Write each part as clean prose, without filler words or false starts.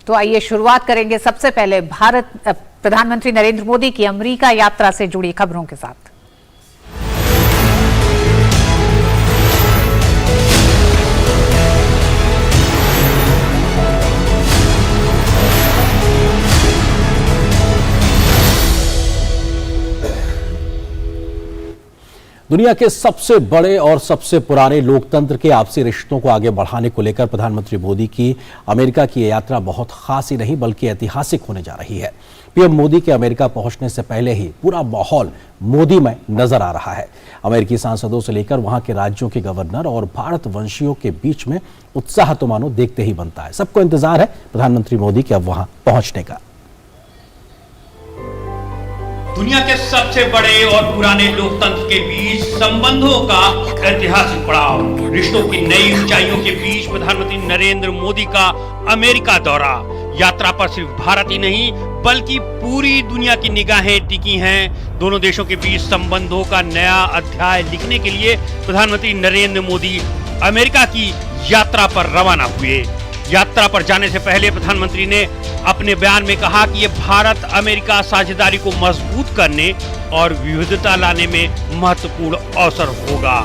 तो आइए शुरुआत करेंगे सबसे पहले प्रधानमंत्री नरेंद्र मोदी की अमेरिका यात्रा से जुड़ी खबरों के साथ। दुनिया के सबसे बड़े और सबसे पुराने लोकतंत्र के आपसी रिश्तों को आगे बढ़ाने को लेकर प्रधानमंत्री मोदी की अमेरिका की यात्रा बहुत खास ही नहीं बल्कि ऐतिहासिक होने जा रही है। पीएम मोदी के अमेरिका पहुंचने से पहले ही पूरा माहौल मोदीमय नजर आ रहा है। अमेरिकी सांसदों से लेकर वहां के राज्यों के गवर्नर और भारतवंशियों के बीच में उत्साह तो मानो देखते ही बनता है। सबको इंतजार है प्रधानमंत्री मोदी के अब वहां पहुंचने का। दुनिया के सबसे बड़े और पुराने लोकतंत्र के बीच संबंधों का ऐतिहासिक पड़ाव, रिश्तों की नई ऊंचाइयों के बीच प्रधानमंत्री नरेंद्र मोदी का अमेरिका दौरा। यात्रा पर सिर्फ भारत ही नहीं बल्कि पूरी दुनिया की निगाहें टिकी हैं। दोनों देशों के बीच संबंधों का नया अध्याय लिखने के लिए प्रधानमंत्री नरेंद्र मोदी अमेरिका की यात्रा पर रवाना हुए। यात्रा पर जाने से पहले प्रधानमंत्री ने अपने बयान में कहा कि यह भारत अमेरिका साझेदारी को मजबूत करने और विविधता लाने में महत्वपूर्ण अवसर होगा।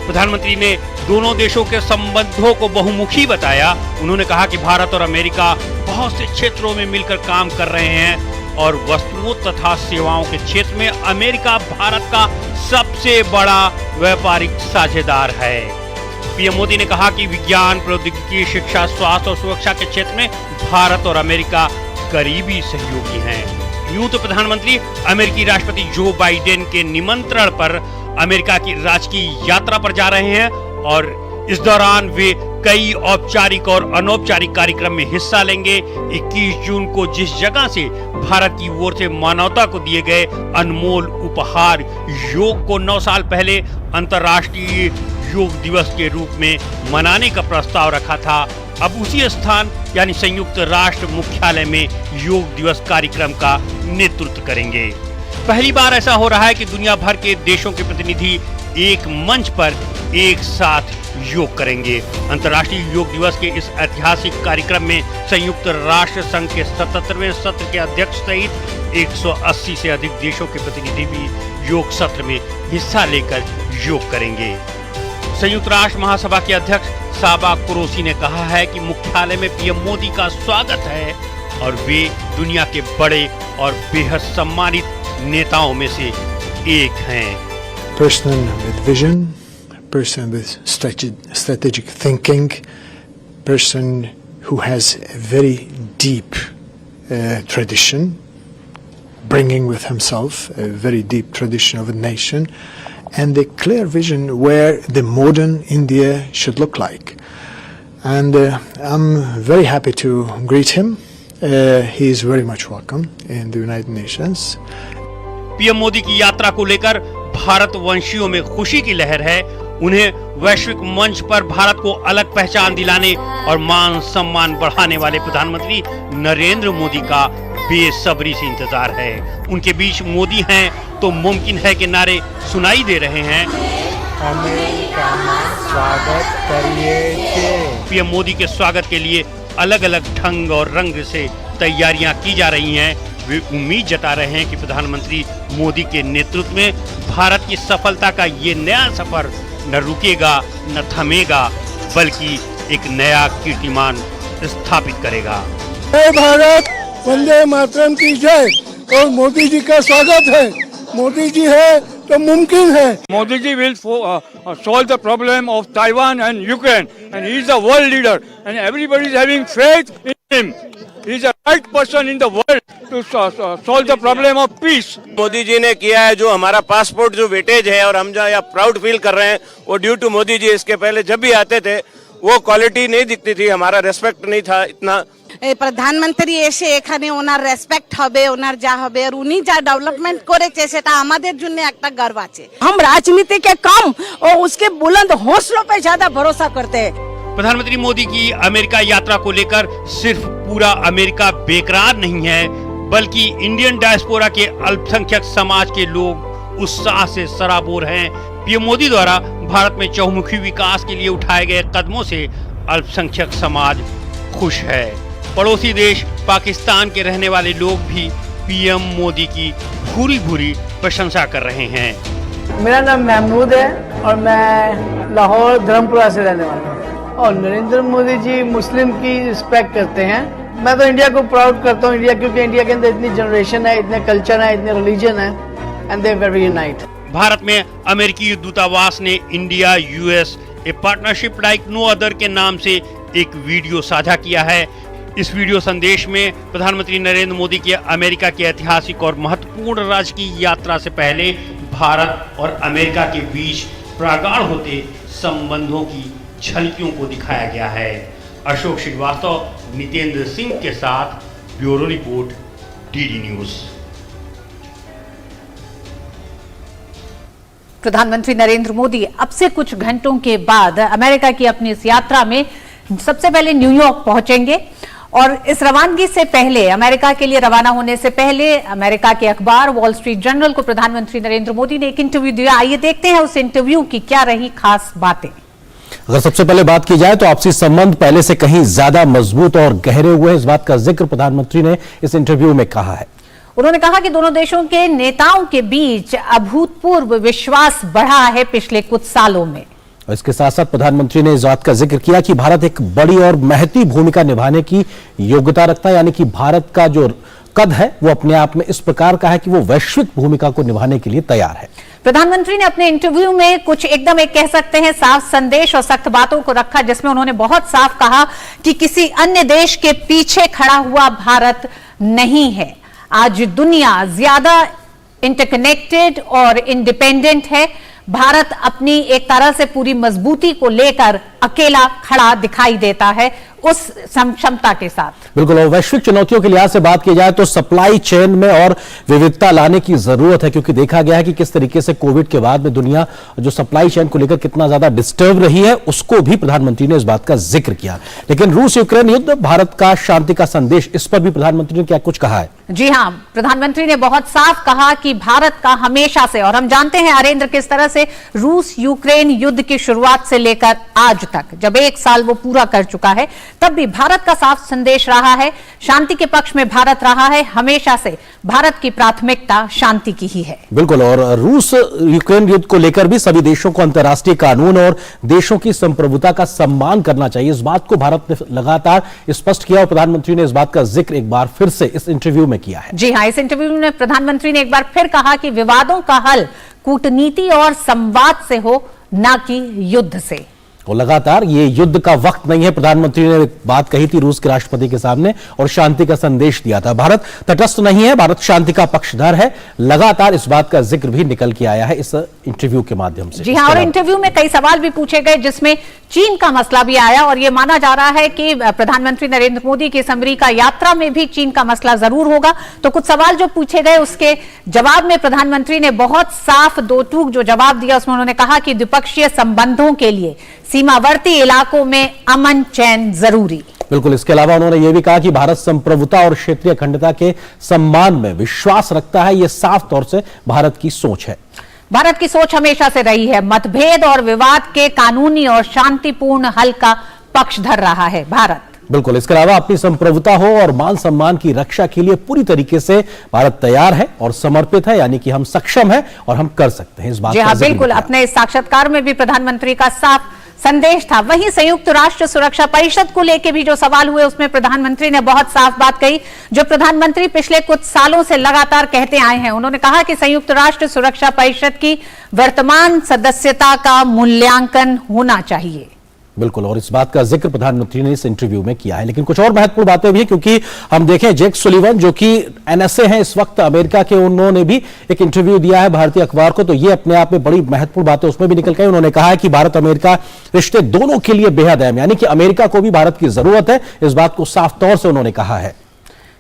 प्रधानमंत्री ने दोनों देशों के संबंधों को बहुमुखी बताया। उन्होंने कहा कि भारत और अमेरिका बहुत से क्षेत्रों में मिलकर काम कर रहे हैं और वस्तुओं तथा सेवाओं के क्षेत्र में अमेरिका भारत का सबसे बड़ा व्यापारिक साझेदार है। पीएम मोदी ने कहा कि विज्ञान, प्रौद्योगिकी, शिक्षा, स्वास्थ्य और सुरक्षा के क्षेत्र में भारत और अमेरिका करीबी सहयोगी हैं। यूं तो प्रधानमंत्री अमेरिकी राष्ट्रपति जो बाइडेन के निमंत्रण पर अमेरिका की राजकीय यात्रा पर जा रहे हैं और इस दौरान वे कई औपचारिक और अनौपचारिक कार्यक्रम में हिस्सा लेंगे। 21 जून को जिस जगह से भारत की ओर से मानवता को दिए गए अनमोल उपहार योग को 9 साल पहले अंतर्राष्ट्रीय योग दिवस के रूप में मनाने का प्रस्ताव रखा था, अब उसी स्थान यानी संयुक्त राष्ट्र मुख्यालय में योग दिवस कार्यक्रम का नेतृत्व करेंगे। पहली बार ऐसा हो रहा है कि दुनिया भर के देशों के प्रतिनिधि एक मंच पर एक साथ योग करेंगे। अंतर्राष्ट्रीय योग दिवस के इस ऐतिहासिक कार्यक्रम में संयुक्त राष्ट्र संघ के 77वें सत्र के अध्यक्ष सहित 180 से अधिक देशों के प्रतिनिधि भी योग सत्र में हिस्सा लेकर योग करेंगे। संयुक्त राष्ट्र महासभा के अध्यक्ष साबा कुरैशी ने कहा है कि मुख्यालय में पीएम मोदी का स्वागत है और वे दुनिया के बड़े और बेहद सम्मानित नेताओं में से एक हैं। Person with vision, person with strategic thinking, person who has a very deep tradition, bringing with himself a very deep tradition of a nation and a clear vision where the modern India should look like. And I'm very happy to greet him. He is very much welcome in the United Nations. PM Modi की यात्रा को लेकर भारतवंशियों में खुशी की लहर है। उन्हें वैश्विक मंच पर भारत को अलग पहचान दिलाने और मान सम्मान बढ़ाने वाले प्रधानमंत्री नरेंद्र मोदी का बेसब्री से इंतजार है। उनके बीच मोदी हैं तो मुमकिन है कि नारे सुनाई दे रहे हैं। अमेरिका में स्वागत करिए। पीएम मोदी के स्वागत के लिए अलग अलग ढंग और रंग से तैयारियां की जा रही हैं। वे उम्मीद जता रहे हैं कि प्रधानमंत्री मोदी के नेतृत्व में भारत की सफलता का ये नया सफर न रुकेगा न थमेगा बल्कि एक नया कीर्तिमान स्थापित करेगा। जय भारत, वंदे मातरम की जय। और मोदी जी का स्वागत है। मोदी जी है तो मुमकिन है। Modi ji will solve the problem of Taiwan and Ukraine, and he is a world leader, and everybody is having faith in him. He is the right person in the world to solve the problem of peace. Modi ji ने किया है जो हमारा passport जो weightage है और हम जो यहाँ प्राउड फील कर रहे हैं वो ड्यू टू मोदी जी। इसके पहले जब भी आते थे वो क्वालिटी नहीं दिखती थी, हमारा रेस्पेक्ट नहीं था इतना। প্রধানমন্ত্রী এসে এখানে ওনার রেসপেক্ট হবে, ওনার যা হবে আর উনি যা ডেভেলপমেন্ট করেছে সেটা আমাদের জন্য একটা গর্ব আছে। हम राजनीति के कम और उसके बुलंद हौसलों पे ज्यादा भरोसा करते हैं। प्रधानमंत्री मोदी की अमेरिका यात्रा को लेकर सिर्फ पूरा अमेरिका बेकरार नहीं है बल्कि इंडियन डायस्पोरा के अल्पसंख्यक समाज के लोग उत्साह से सराबोर हैं। पीएम मोदी द्वारा भारत में चहुमुखी विकास के लिए उठाए गए कदमों से अल्पसंख्यक समाज खुश है। पड़ोसी देश पाकिस्तान के रहने वाले लोग भी पीएम मोदी की भूरी भूरी प्रशंसा कर रहे हैं। मेरा नाम महमूद है और मैं लाहौर धर्मपुरा से रहने वाला हूँ और नरेंद्र मोदी जी मुस्लिम की रिस्पेक्ट करते हैं। मैं तो इंडिया को प्राउड करता हूँ, इंडिया, क्योंकि इंडिया के अंदर इतनी जनरेशन है, इतने कल्चर है, इतने रिलीजन है and they very unite. Bharat में अमेरिकी दूतावास ने India USA partnership like no other के नाम से एक वीडियो साझा किया है। इस वीडियो संदेश में प्रधानमंत्री नरेंद्र मोदी की अमेरिका की ऐतिहासिक और महत्वपूर्ण राजकीय यात्रा से पहले भारत और अमेरिका के बीच प्रगाढ़ होते संबंधों की झलकियों को दिखाया गया है। अशोक श्रीवास्तव, नितेंद्र सिंह के साथ ब्यूरो रिपोर्ट, डीडी न्यूज। प्रधानमंत्री नरेंद्र मोदी अब से कुछ घंटों के बाद अमेरिका की अपनी इस यात्रा में सबसे पहले न्यूयॉर्क पहुंचेंगे और इस रवानगी से पहले, अमेरिका के लिए रवाना होने से पहले, अमेरिका के अखबार वॉल स्ट्रीट जर्नल को प्रधानमंत्री नरेंद्र मोदी ने एक इंटरव्यू दिया। आइए देखते हैं उस इंटरव्यू की क्या रही खास बातें। अगर सबसे पहले बात की जाए तो आपसी संबंध पहले से कहीं ज्यादा मजबूत और गहरे हुए, इस बात का जिक्र प्रधानमंत्री ने इस इंटरव्यू में कहा है। उन्होंने कहा कि दोनों देशों के नेताओं के बीच अभूतपूर्व विश्वास बढ़ा है पिछले कुछ सालों में। और इसके साथ साथ प्रधानमंत्री ने इस बात का जिक्र किया कि भारत एक बड़ी और महती भूमिका निभाने की योग्यता रखता है, यानी कि भारत का जो कद है वो अपने आप में इस प्रकार का है कि वो वैश्विक भूमिका को निभाने के लिए तैयार है। प्रधानमंत्री ने अपने इंटरव्यू में कुछ एकदम एक कह सकते हैं साफ संदेश और सख्त बातों को रखा, जिसमें उन्होंने बहुत साफ कहा कि किसी अन्य देश के पीछे खड़ा हुआ भारत नहीं है। आज दुनिया ज्यादा इंटरकनेक्टेड और इंडिपेंडेंट है। भारत अपनी एक तरह से पूरी मजबूती को लेकर अकेला खड़ा दिखाई देता है उस क्षमता के साथ। बिल्कुल, और वैश्विक चुनौतियों के लिहाज से बात की जाए तो सप्लाई चेन में और विविधता लाने की जरूरत है, क्योंकि देखा गया है कि किस तरीके से कोविड के बाद में दुनिया जो सप्लाई चेन को लेकर कितना ज्यादा डिस्टर्ब रही है, उसको भी प्रधानमंत्री ने इस बात का जिक्र किया। लेकिन रूस यूक्रेन युद्ध, भारत का शांति का संदेश, इस पर भी प्रधानमंत्री ने क्या कुछ कहा है? जी हां, प्रधानमंत्री ने बहुत साफ कहा कि भारत का हमेशा से, और हम जानते हैं अरेंद्र किस तरह से रूस यूक्रेन युद्ध की शुरुआत से लेकर आज तक, जब एक साल वो पूरा कर चुका है, तब भी भारत का साफ संदेश रहा है, शांति के पक्ष में भारत रहा है। हमेशा से भारत की प्राथमिकता शांति की ही है। बिल्कुल, और रूस यूक्रेन युद्ध को लेकर भी सभी देशों को अंतर्राष्ट्रीय कानून और देशों की संप्रभुता का सम्मान करना चाहिए, इस बात को भारत ने लगातार स्पष्ट किया और प्रधानमंत्री ने इस बात का जिक्र एक बार फिर से इस इंटरव्यू में किया है। जी हां, इस इंटरव्यू में प्रधानमंत्री ने एक बार फिर कहा कि विवादों का हल कूटनीति और संवाद से हो, ना कि युद्ध से। तो लगातार ये युद्ध का वक्त नहीं है, प्रधानमंत्री ने एक बात कही थी रूस के राष्ट्रपति के सामने और शांति का संदेश दिया था। भारत तटस्थ नहीं है, भारत शांति का पक्षधर है। लगातार इस बात का जिक्र भी निकल के आया है इस इंटरव्यू के माध्यम से। जी हां, और इंटरव्यू में कई सवाल भी पूछे गए, जिसमें चीन का मसला भी आया और यह माना जा रहा है कि प्रधानमंत्री नरेंद्र मोदी की इस अमेरिका यात्रा में भी चीन का मसला जरूर होगा। तो कुछ सवाल जो पूछे गए उसके जवाब में प्रधानमंत्री ने बहुत साफ दो टूक जो जवाब दिया, उसमें उन्होंने कहा कि द्विपक्षीय संबंधों के लिए सीमावर्ती इलाकों में अमन चैन जरूरी। बिल्कुल, इसके अलावा उन्होंने यह भी कहा कि भारत संप्रभुता और क्षेत्रीय अखंडता के सम्मान में विश्वास रखता है। यह साफ तौर से भारत की सोच है। भारत की सोच हमेशा से रही है, मतभेद और विवाद के कानूनी और शांतिपूर्ण हल का पक्षधर रहा है भारत। बिल्कुल, इसके अलावा अपनी संप्रभुता हो और मान सम्मान की रक्षा के लिए पूरी तरीके से भारत तैयार है और समर्पित है, यानी कि हम सक्षम है और हम कर सकते हैं। इस बात का बिल्कुल, अपने इस साक्षात्कार में भी प्रधानमंत्री का साफ संदेश था। वहीं संयुक्त राष्ट्र सुरक्षा परिषद को लेकर भी जो सवाल हुए उसमें प्रधानमंत्री ने बहुत साफ बात कही, जो प्रधानमंत्री पिछले कुछ सालों से लगातार कहते आए हैं। उन्होंने कहा कि संयुक्त राष्ट्र सुरक्षा परिषद की वर्तमान सदस्यता का मूल्यांकन होना चाहिए। बिल्कुल, और इस बात का जिक्र प्रधानमंत्री ने इस इंटरव्यू में किया है। लेकिन कुछ और महत्वपूर्ण बातें भी है, क्योंकि हम देखें जेक सुलिवन जो कि एनएसए हैं इस वक्त अमेरिका के, उन्होंने भी एक इंटरव्यू दिया है भारतीय अखबार को। तो ये अपने आप में बड़ी महत्वपूर्ण बातें उसमें भी निकल गई। उन्होंने कहा है कि भारत अमेरिका रिश्ते दोनों के लिए बेहद अहम, यानी कि अमेरिका को भी भारत की जरूरत है। इस बात को साफ तौर से उन्होंने कहा है।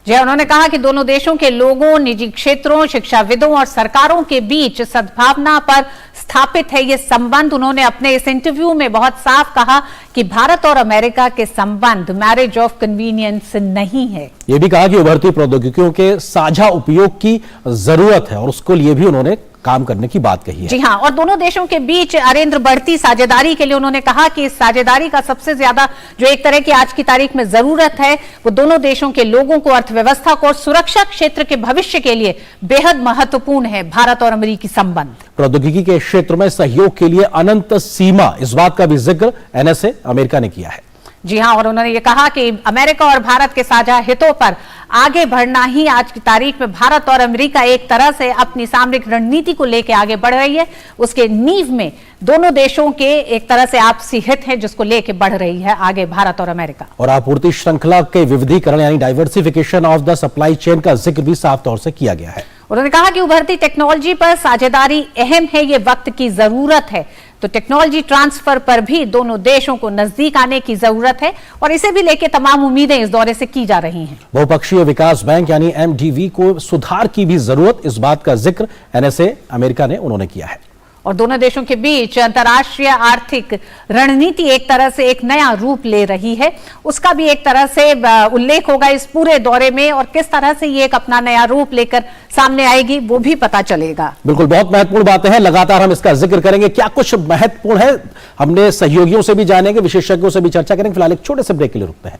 उन्होंने कहा कि दोनों देशों के लोगों, निजी क्षेत्रों, शिक्षाविदों और सरकारों के बीच सद्भावना पर स्थापित है ये संबंध। उन्होंने अपने इस इंटरव्यू में बहुत साफ कहा कि भारत और अमेरिका के संबंध मैरिज ऑफ कन्वीनियंस नहीं है। यह भी कहा कि उभरती प्रौद्योगिकियों के साझा उपयोग की जरूरत है और उसके लिए भी उन्होंने काम करने की बात कही है। जी हां, और दोनों देशों के बीच अरेंद्र बढ़ती साझेदारी के लिए उन्होंने कहा कि इस साझेदारी का सबसे ज्यादा जो एक तरह की आज की तारीख में जरूरत है वो दोनों देशों के लोगों को, अर्थव्यवस्था को और सुरक्षा क्षेत्र के भविष्य के लिए बेहद महत्वपूर्ण है भारत और अमेरिकी संबंध। प्रौद्योगिकी के क्षेत्र में सहयोग के लिए अनंत सीमा, इस बात का भी जिक्र एनएसए अमेरिका ने किया है। जी हां, और उन्होंने ये कहा कि अमेरिका और भारत के साझा हितों पर आगे बढ़ना ही आज की तारीख में भारत और अमेरिका एक तरह से अपनी सामरिक रणनीति को लेकर आगे बढ़ रही है। उसके नींव में दोनों देशों के एक तरह से आपसी हित है जिसको लेकर बढ़ रही है आगे भारत और अमेरिका। और आपूर्ति श्रृंखला के विविधीकरण यानी diversification of the supply chain का जिक्र भी साफ तौर से किया गया है। उन्होंने कहा कि उभरती टेक्नोलॉजी पर साझेदारी अहम है, ये वक्त की जरूरत है, तो टेक्नोलॉजी ट्रांसफर पर भी दोनों देशों को नजदीक आने की जरूरत है और इसे भी लेकर तमाम उम्मीदें इस दौरे से की जा रही हैं। बहुपक्षीय विकास बैंक यानी एमडीवी को सुधार की भी जरूरत, इस बात का जिक्र एनएसए अमेरिका ने उन्होंने किया है। और दोनों देशों के बीच अंतर्राष्ट्रीय आर्थिक रणनीति एक तरह से एक नया रूप ले रही है, उसका भी एक तरह से उल्लेख होगा इस पूरे दौरे में, और किस तरह से ये एक अपना नया रूप लेकर सामने आएगी वो भी पता चलेगा। बिल्कुल, बहुत महत्वपूर्ण बातें हैं, लगातार हम इसका जिक्र करेंगे। क्या कुछ महत्वपूर्ण है हमने सहयोगियों से भी जानेंगे, विशेषज्ञों से भी चर्चा करेंगे। फिलहाल एक छोटे से ब्रेक के लिए रुकते हैं।